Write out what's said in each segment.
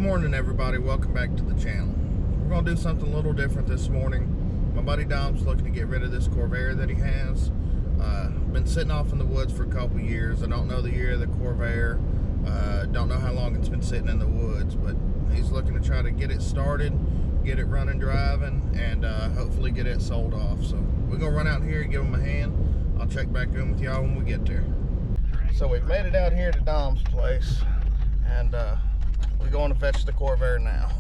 morning, everybody. Welcome back to the channel. We're going to do something a little different this morning. My buddy Dom's looking to get rid of this Corvair that he has. Been sitting off in the woods for a couple years. I don't know the year of the Corvair. Don't know how long it's been sitting in the woods, but he's looking to try to get it started, get it running, driving, and hopefully get it sold off. So we're going to run out here and give him a hand. I'll check back in with y'all when we get there. So we've made it out here to Dom's place, and we're going to fetch the Corvair now.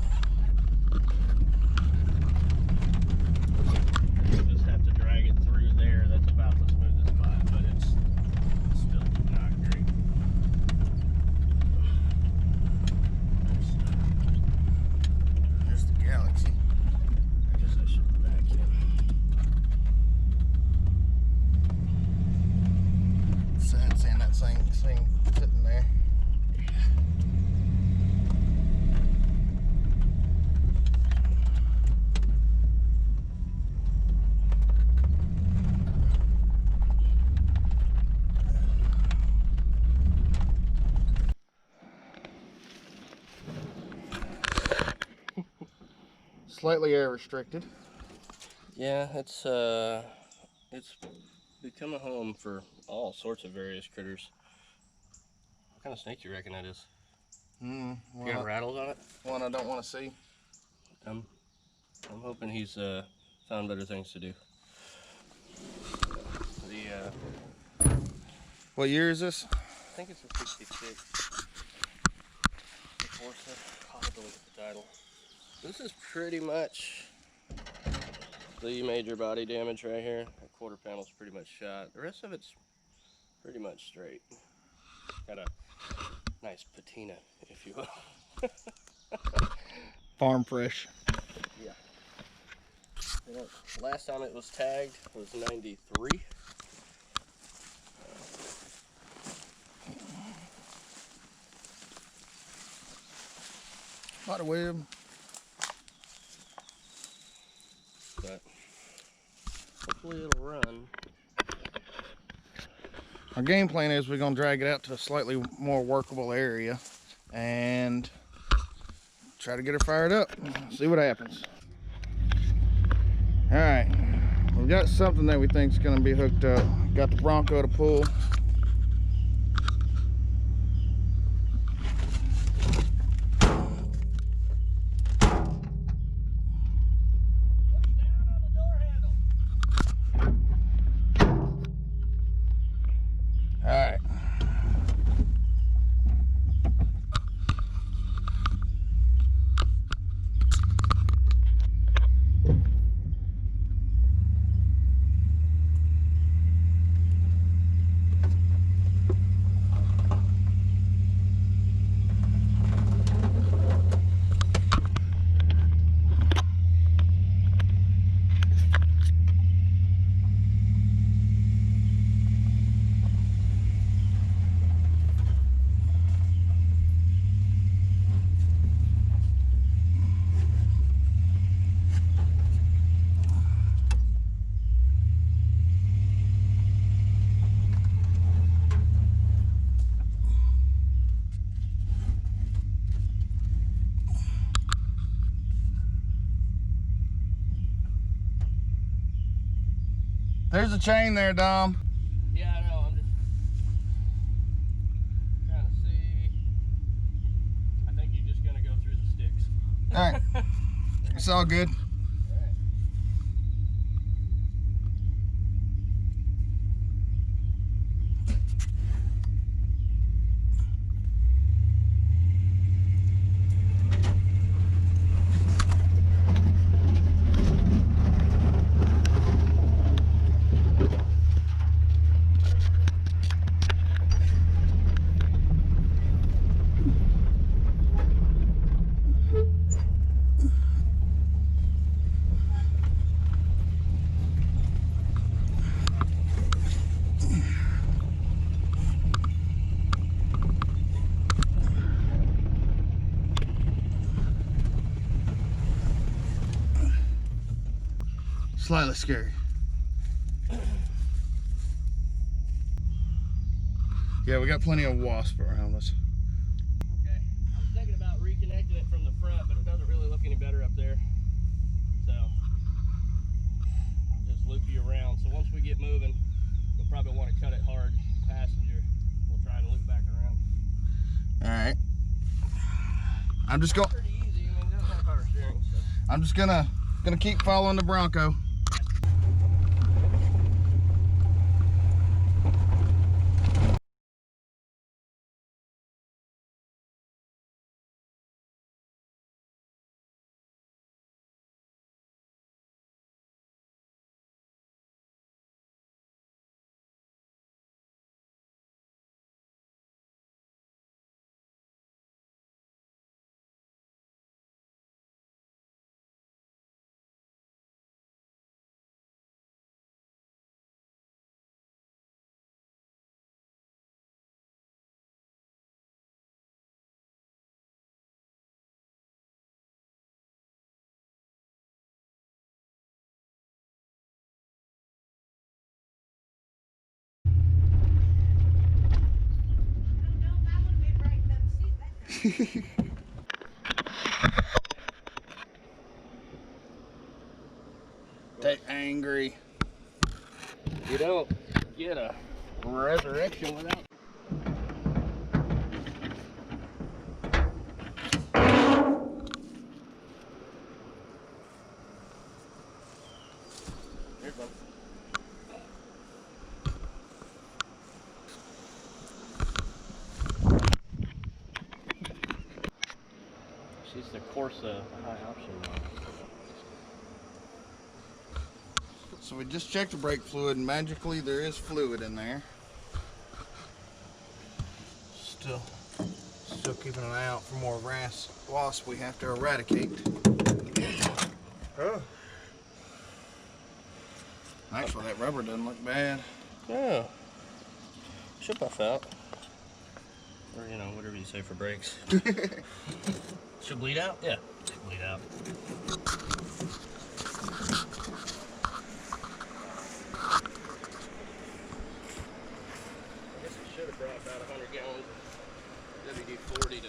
Just have to drag it through there. That's about the smoothest spot, but it's still not great. There's the Galaxy. I guess I should back in. Sad seeing that same thing sitting there. Slightly air restricted. Yeah, it's become a home for all sorts of various critters. What kind of snake do you reckon that is? You got rattles on it? One I don't want to see. I'm hoping he's found better things to do. What year is this? I think it's a 66. I'll have to look at the title. This is pretty much the major body damage right here. The quarter panel's pretty much shot. The rest of it's pretty much straight. Got a nice patina, if you will. Farm fresh. Yeah. You know, last time it was tagged was 93. Spider web. But hopefully it'll run. Our game plan is we're going to drag it out to a slightly more workable area and try to get her fired up. See what happens. All right, we've got something that we think is going to be hooked up. Got the Bronco to pull. There's a chain there, Dom. Yeah, I know. I'm just trying to see. I think you're just going to go through the sticks. All right. It's all good. All right. Slightly scary. Yeah, we got plenty of wasp around us. Okay. I was thinking about reconnecting it from I'm just going. Pretty easy. I mean, it doesn't have power steering, so. I'm just gonna keep following the Bronco. They angry. You don't get a resurrection without. Here's one. She's the Corsa high option one. So we just checked the brake fluid, and magically there is fluid in there. Still keeping an eye out for more wasp we have to eradicate. Oh. Actually, that rubber doesn't look bad. Yeah. Should puff out. Or, you know, whatever you say for brakes. Should bleed out? Yeah, should bleed out. I guess we should have brought about 100 gallons of WD-40 to...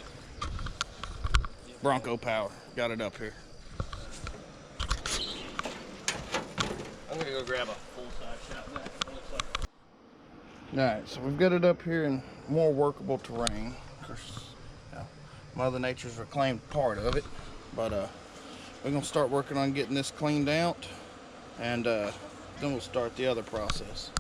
Bronco power. Got it up here. I'm gonna go grab a full-size shot of that. Alright, so we've got it up here in more workable terrain. Of course, you know, Mother Nature's reclaimed part of it. But we're going to start working on getting this cleaned out. And then we'll start the other process.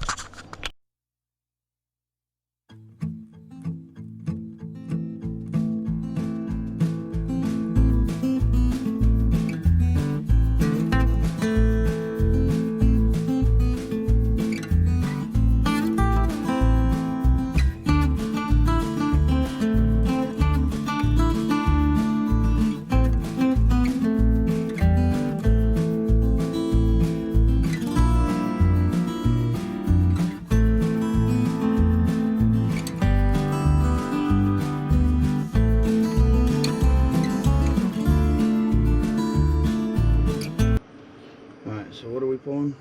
So what are we pulling?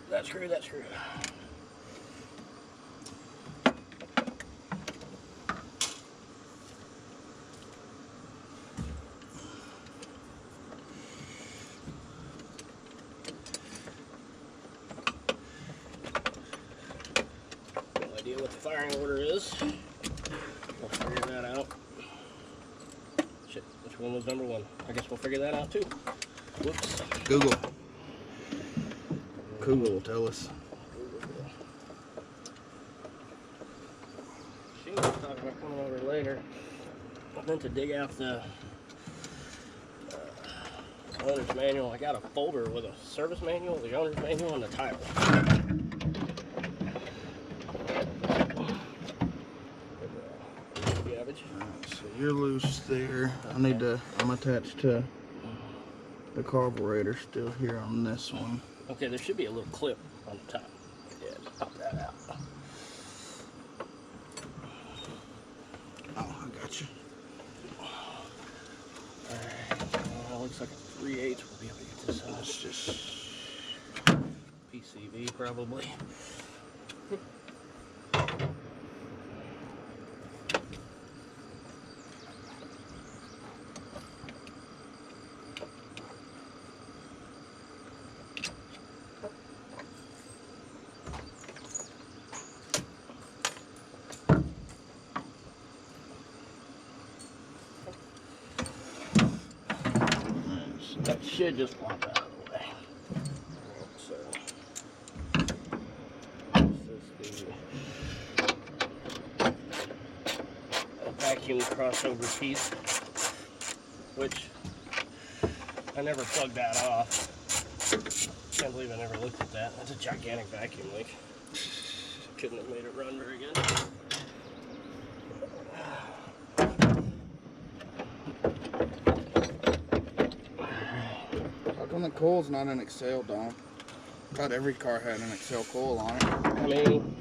That screw, that screw. No idea what the firing order is. We'll figure that out. Shit, which one was number one? I guess we'll figure that out too. Whoops. Google. Google will tell us. She was talking about coming over later. I meant to dig out the owner's manual. I got a folder with a service manual, the owner's manual, and the title. So you're loose there. I'm attached to the carburetor still here on this one. Okay, there should be a little clip on the top. Yeah, just pop that out. Oh, I got you. Alright, looks like a 3/8 will be able to get this out. It's just PCV probably. That should just pop out of the way. So, this is the vacuum crossover piece, which I never plugged that off. Can't believe I never looked at that. That's a gigantic vacuum leak. Couldn't have made it run very good. How come the coil's not an Excel, Dom? I thought every car had an Excel coil on it. I mean,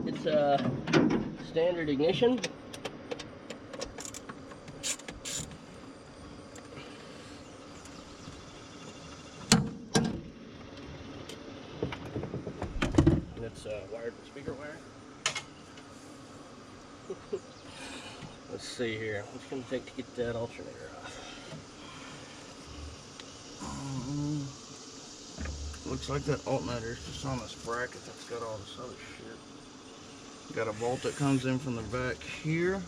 it's a standard ignition. It's wired with speaker wire. Let's see here. What's it going to take to get that alternator off? Looks like that alternator is just on this bracket that's got all this other shit. Got a bolt that comes in from the back here.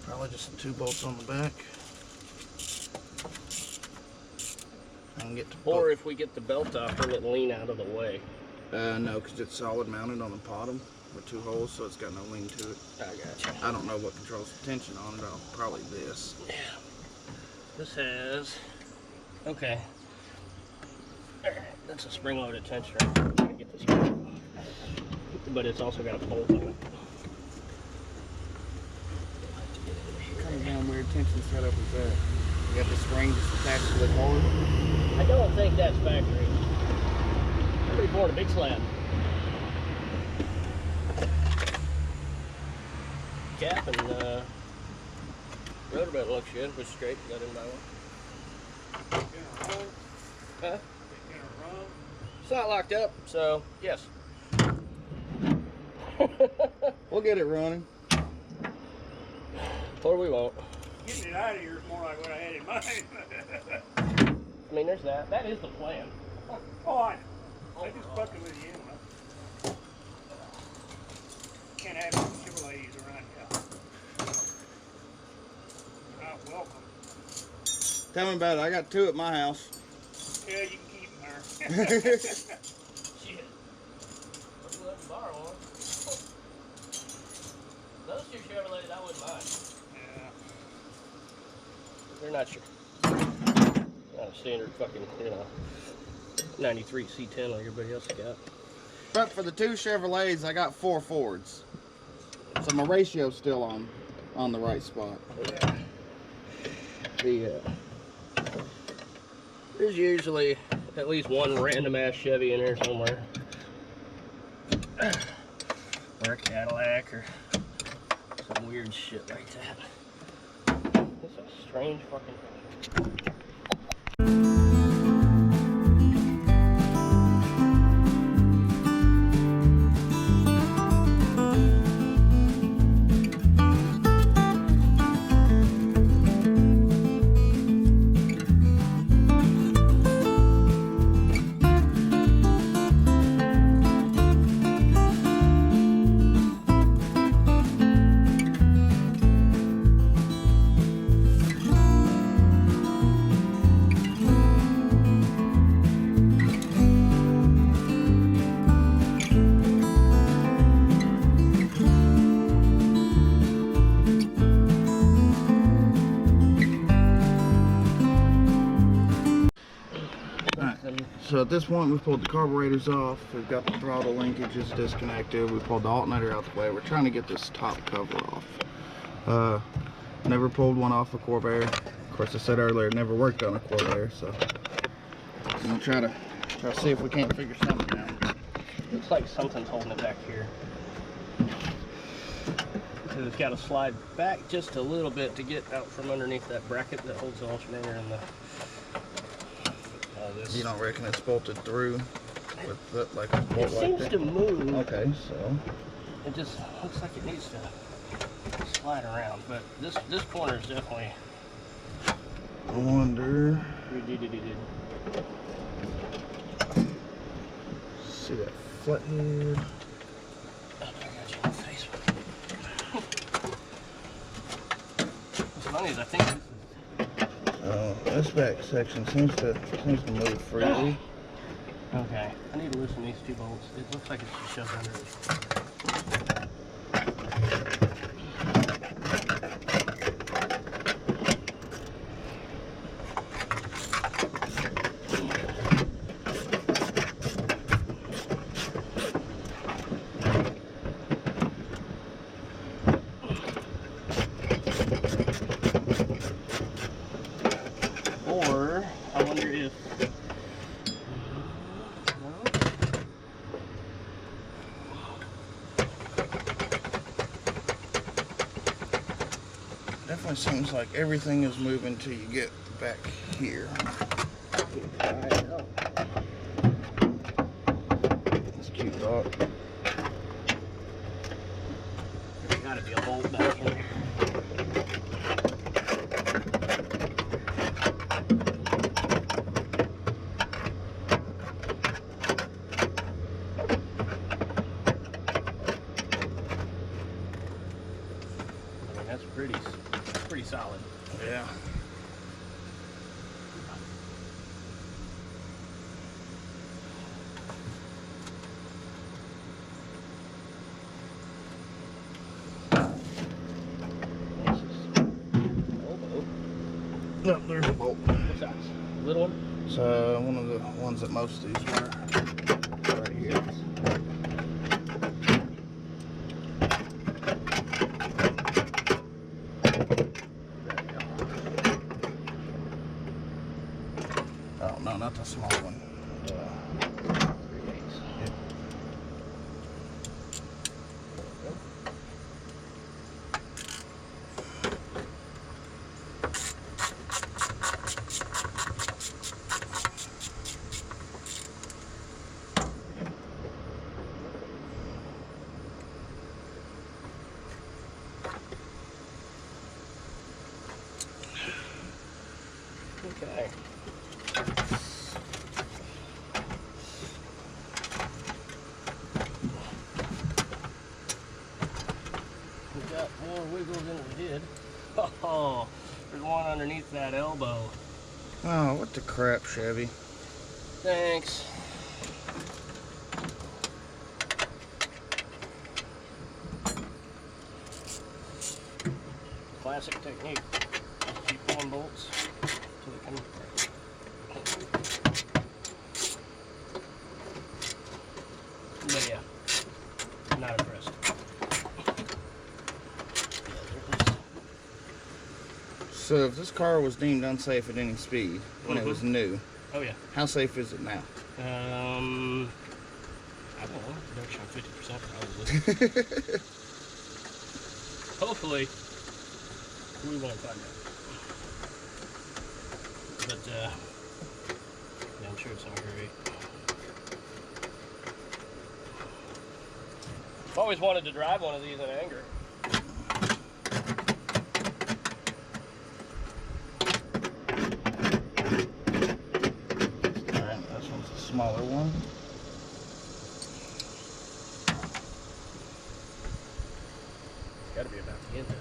Probably just the 2 bolts on the back. And get to or if we get the belt off, then it lean out of the way. No, because it's solid mounted on the bottom with 2 holes, so it's got no lean to it. I gotcha. I don't know what controls the tension on it. Probably this. Yeah. This has, okay. Alright, that's a spring-loaded tensioner. I'm trying to get this off. But it's also got a bolt on it. What kind of damn weird tension setup is that? You got the spring just attached to the cord? I don't think that's factory. Somebody poured a big slab. Cap and rotor belt looks good, which is great. Got in by one. Huh? It's not locked up, so yes. We'll get it running. Or we won't. Getting it out of here is more like what I had in mind. I mean, there's that. That is the plan. Oh, I know. I'm just fucking with you anyway. Can't have any Chevrolets around here. Not welcome. Tell me about it. I got 2 at my house. Yeah, you can keep them there. Shit. Let's let them borrow one. Those 2 Chevrolets, I wouldn't mind. Yeah. They're not sure. Not a standard fucking, 93 C10 like everybody else got. But for the 2 Chevrolets, I got 4 Fords. So my ratio's still on the right spot. Yeah. There's usually at least one random ass Chevy in here somewhere. Or a Cadillac or some weird shit like that. It's a strange fucking thing. So at this point, we've pulled the carburetors off. We've got the throttle linkages disconnected. We pulled the alternator out the way. We're trying to get this top cover off. Never pulled one off a Corvair. Of course, I said earlier, it never worked on a Corvair. So I'm gonna try to see if we can't figure something out. Looks like something's holding it back here. So it's got to slide back just a little bit to get out from underneath that bracket that holds the alternator and the. This. You don't reckon it's bolted through with like a bolt It like seems that? to move. Okay, so It just looks like it needs to slide around, but this corner is definitely. I wonder. See that flathead? Oh, I got you in the face. funny is I think this is... This back section seems to move freely. Okay, I need to loosen these 2 bolts. It looks like it's just shoved under it. Or, I wonder if... Definitely seems like everything is moving till you get back here. That's cute, dog. There's gotta be a bolt back in here. I mean, that's pretty solid. Yeah. Yep, there's a bolt. What size? Little one? So one of the ones that most of these were right here. Oh no, not the small one. 3/8. Yep. Okay. We got more wiggles than we did. Oh, there's one underneath that elbow. Oh, what the crap, Chevy. Thanks. Classic technique. Keep pulling bolts till they come. But yeah, not impressed. So if this car was deemed unsafe at any speed when it was new, Oh yeah. how safe is it now? I don't know. Reduction of 50% probably. Hopefully, we won't find out. But yeah, I'm sure it's not very. I've always wanted to drive one of these in anger. Alright, this one's a smaller one. It's got to be about the end there.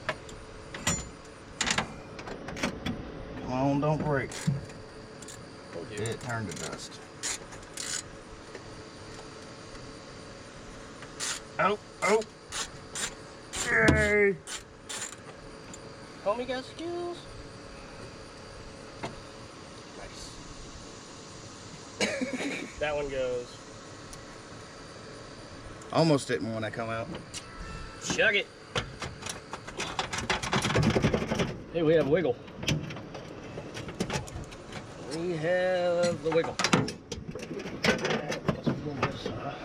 Come on, don't break. Oh dear. It turned to dust. Oh, oh. Yay! Homie got skills. Nice. That one goes. Almost hit me when I come out. Chug it. Hey, we have wiggle. We have the wiggle. Let's pull this off.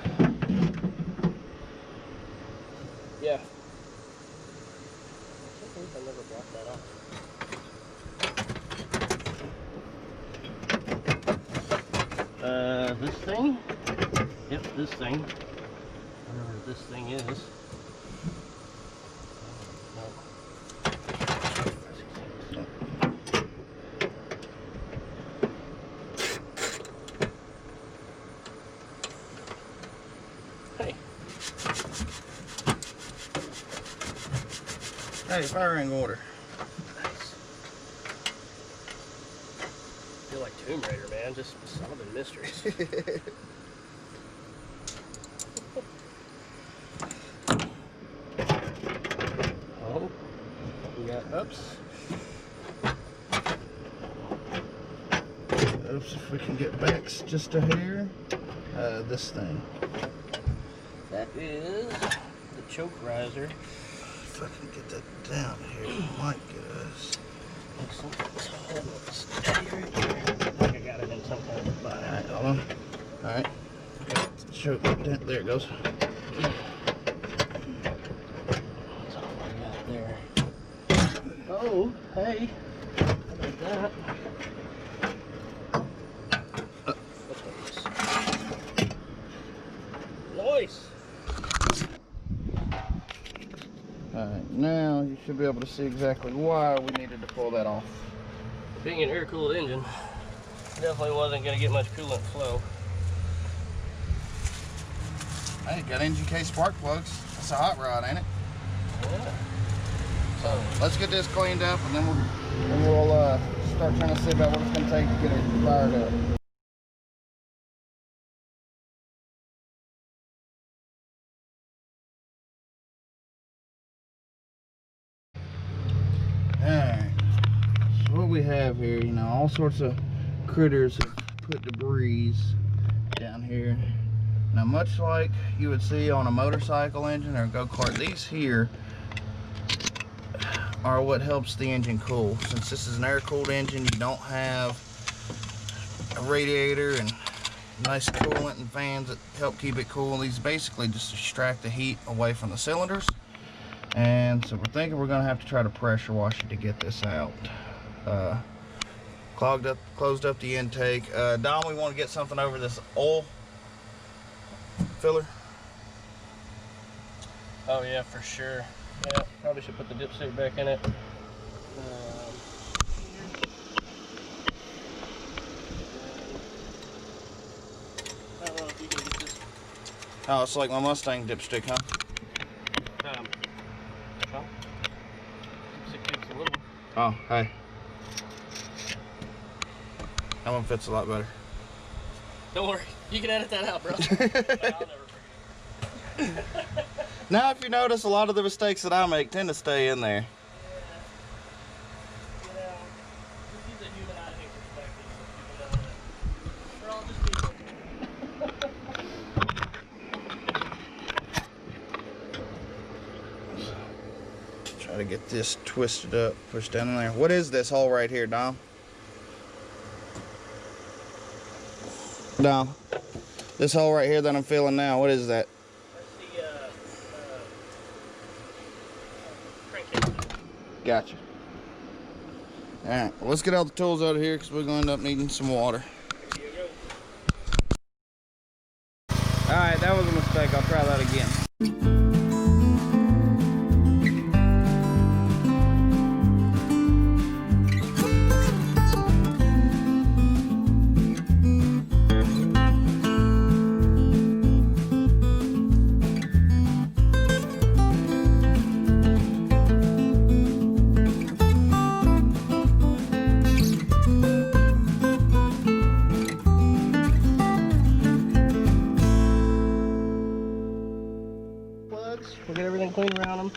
Yeah. I can't believe I never blocked that off. This thing? Yep, this thing. Whatever this thing is. No. Hey. Hey, firing order. Nice. Tomb Raider, man. Just solving mysteries. Oh, we got oops. Oops, if we can get back just a hair. This thing. That is the choke riser. If I can get that down here, my goodness. I think I got it in some kind of body. Alright, hold on. Alright. Choke dent. There it goes. That's all I got there. Oh, hey. How about that? What's this? Nice. Alright, now you should be able to see exactly why we needed to pull that off. Being an air-cooled engine, definitely wasn't going to get much coolant flow. Hey, got NGK spark plugs. That's a hot rod, ain't it? Yeah. So let's get this cleaned up, and then we'll start trying to see about what it's going to take to get it fired up. Alright, so what we have here, you know, all sorts of critters have put debris down here. Now, much like you would see on a motorcycle engine or a go-kart, these here are what helps the engine cool. Since this is an air-cooled engine, you don't have a radiator and nice coolant and fans that help keep it cool. These basically just extract the heat away from the cylinders. And so we're thinking we're going to have to try to pressure wash it to get this out. Closed up the intake. Dom, we want to get something over this oil filler. Oh yeah, for sure. Yeah, probably should put the dipstick back in it. I don't know if you can get this. Oh, it's like my Mustang dipstick, huh? Huh? Dipstick takes a little. Oh, hey. That one fits a lot better. Don't worry, you can edit that out, bro. I'll never forget. Now, if you notice, a lot of the mistakes that I make tend to stay in there. You know, just use a humanizing perspective. We're all just people. Try to get this twisted up, pushed down in there. What is this hole right here, Dom? Dom, this hole right here that I'm feeling now, what is that? That's the crankcase. Gotcha. Alright, well, let's get all the tools out of here because we're going to end up needing some water. Here you go. Alright, that was a mistake. I'll try that again. We'll get everything clean around them.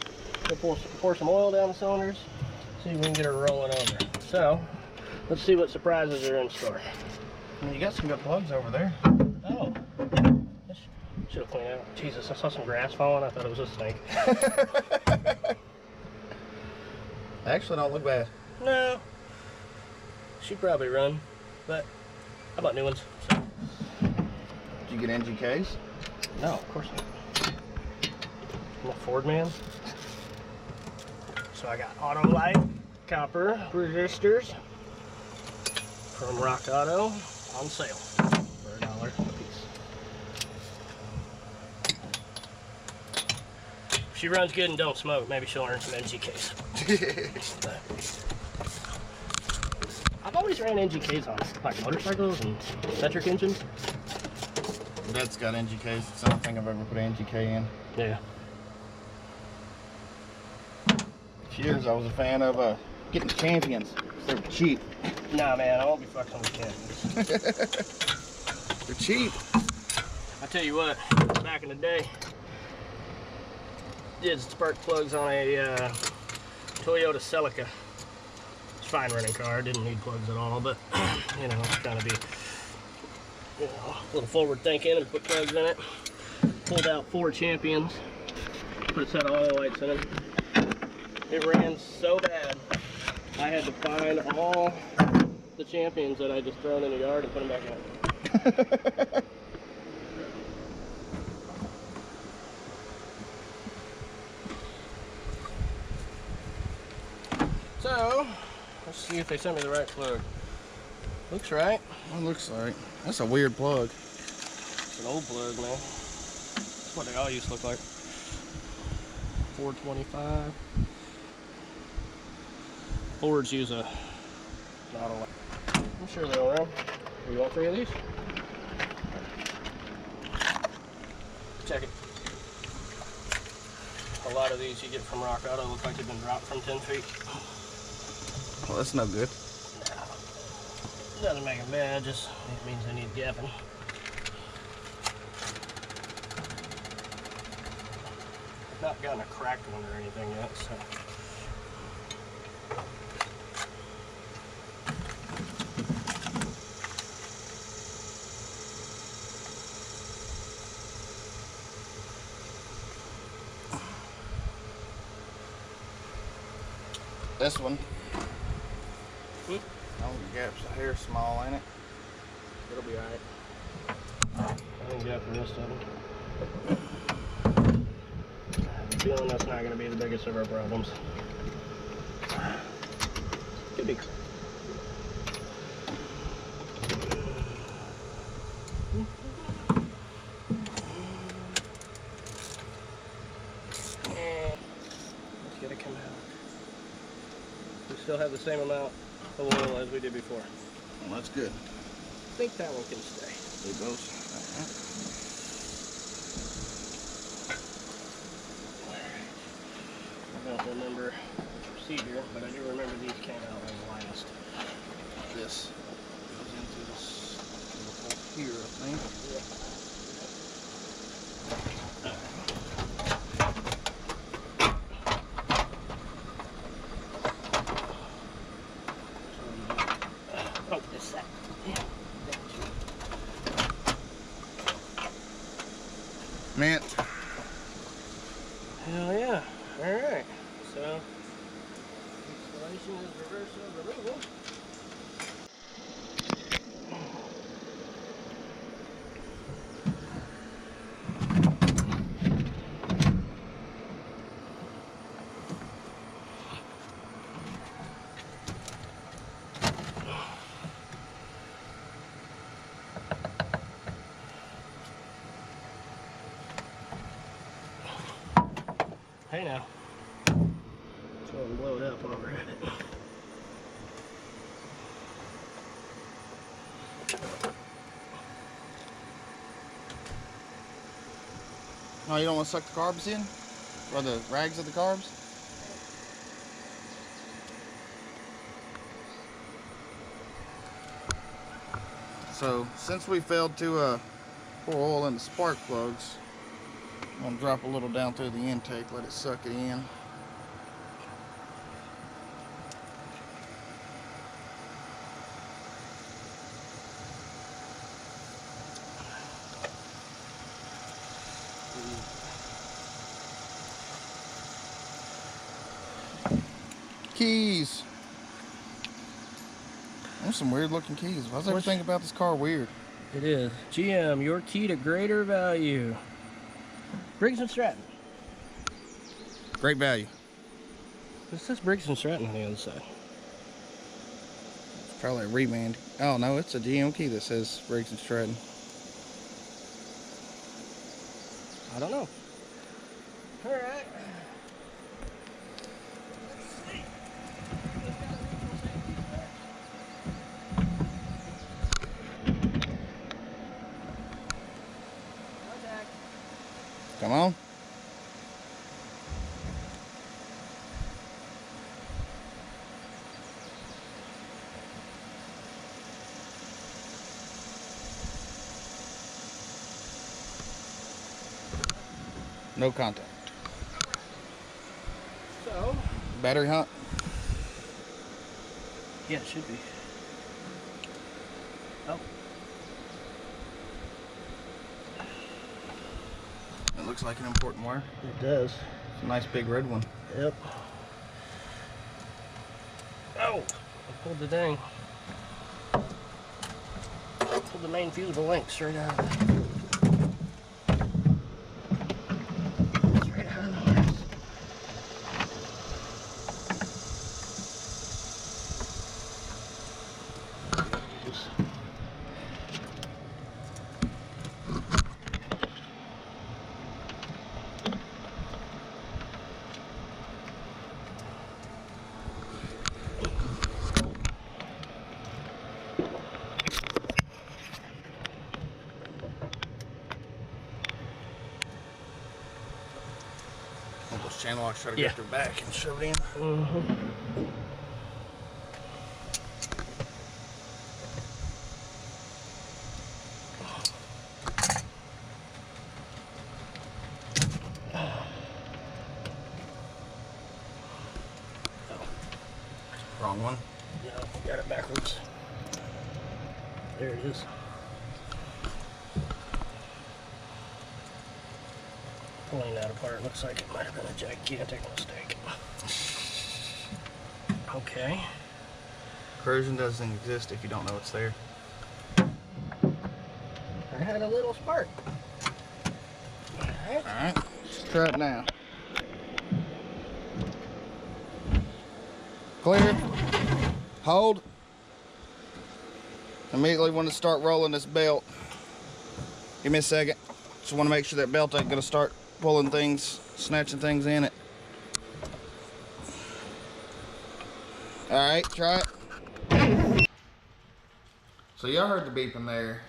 We'll pour some oil down the cylinders. See if we can get her rolling over. So, let's see what surprises are in store. You got some good plugs over there. Oh, should have cleaned out. Jesus, I saw some grass falling. I thought it was a snake. Actually, don't look bad. No, she'd probably run, but how about new ones? So, Did you get NGKs? no, of course not. I'm a Ford man. So I got auto light copper resistors from Rock Auto on sale for $1 a piece. If she runs good and don't smoke, maybe she'll earn some NGKs. I've always ran NGKs on like motorcycles and metric engines. Dad's got NGKs. It's the only thing I've ever put NGK in. Yeah. For years, I was a fan of getting champions. They were cheap. Nah, man, I won't be fucking with champions. They're cheap. I tell you what, back in the day, did spark plugs on a Toyota Celica. It's a fine running car, didn't need plugs at all, but you know, kind of be, you know, a little forward thinking and put plugs in it. Pulled out 4 champions, put a set of oil lights in it. It ran so bad, I had to find all the champions that I just thrown in the yard and put them back in. So, let's see if they sent me the right plug. Looks right. It looks like. That's a weird plug. It's an old plug, man. That's what they all used to look like. 425. Fords use a not a lot. I'm sure they'll run. You want 3 of these? Check it. A lot of these you get from Rock Auto look like they've been dropped from 10 feet. Well, that's no good. No. It doesn't make them bad, just it means they need gapping. I've not gotten a cracked one or anything yet, so. This one. Oh, the gap's a hair small, ain't it? It'll be alright. I think gap the rest of them. I'm feeling that's not going to be the biggest of our problems. Could be. Let's get it come out. We still have the same amount of oil as we did before. Well, that's good. I think that one can stay. It goes. I don't remember the procedure, but I do remember these came out on last. This goes into this little hole here, I think. Yeah. Oh, this that. Yeah. Mint. Hell yeah. Alright. So, installation is reverse of removal. Hey now. Let's go and blow it up while we're at it. No, you don't want to suck the carbs in? Or the rags of the carbs? So, since we failed to pour oil in the spark plugs, I'm going to drop a little down through the intake, let it suck it in. Keys. There's some weird looking keys. Why's everything about this car weird? It is. GM, your key to greater value. Briggs & Stratton. Great value. It says Briggs & Stratton on the other side. It's probably a remand. Oh no, it's a GM key that says Briggs & Stratton. I don't know. Alright. Come on. No contact. So, Battery hot? yeah, it should be. Oh. It looks like an important wire. It does. It's a nice big red one. Yep. Oh, I pulled the dang. Pulled the main fusible link straight out of it. Straight out of the harness. Those channel locks try to Yeah. get their back and shove it in. Wrong one. Yeah, got it backwards. There it is. Pulling that apart looks like it might have been a gigantic mistake. Okay. Corrosion doesn't exist if you don't know it's there. I had a little spark. Alright. Alright, let's try it now. Clear. Hold. Immediately want to start rolling this belt. Give me a second. Just want to make sure that belt ain't going to start pulling things, snatching things in it. Alright, try it. So y'all heard the beeping there.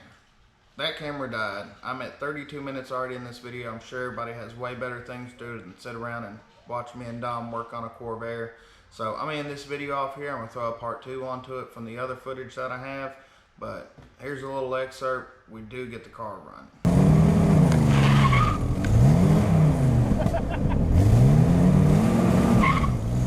That camera died. I'm at 32 minutes already in this video. I'm sure everybody has way better things to do than sit around and watch me and Dom work on a Corvair. So I'm gonna end this video off here. I'm gonna throw a part 2 onto it from the other footage that I have. But here's a little excerpt. We do get the car running.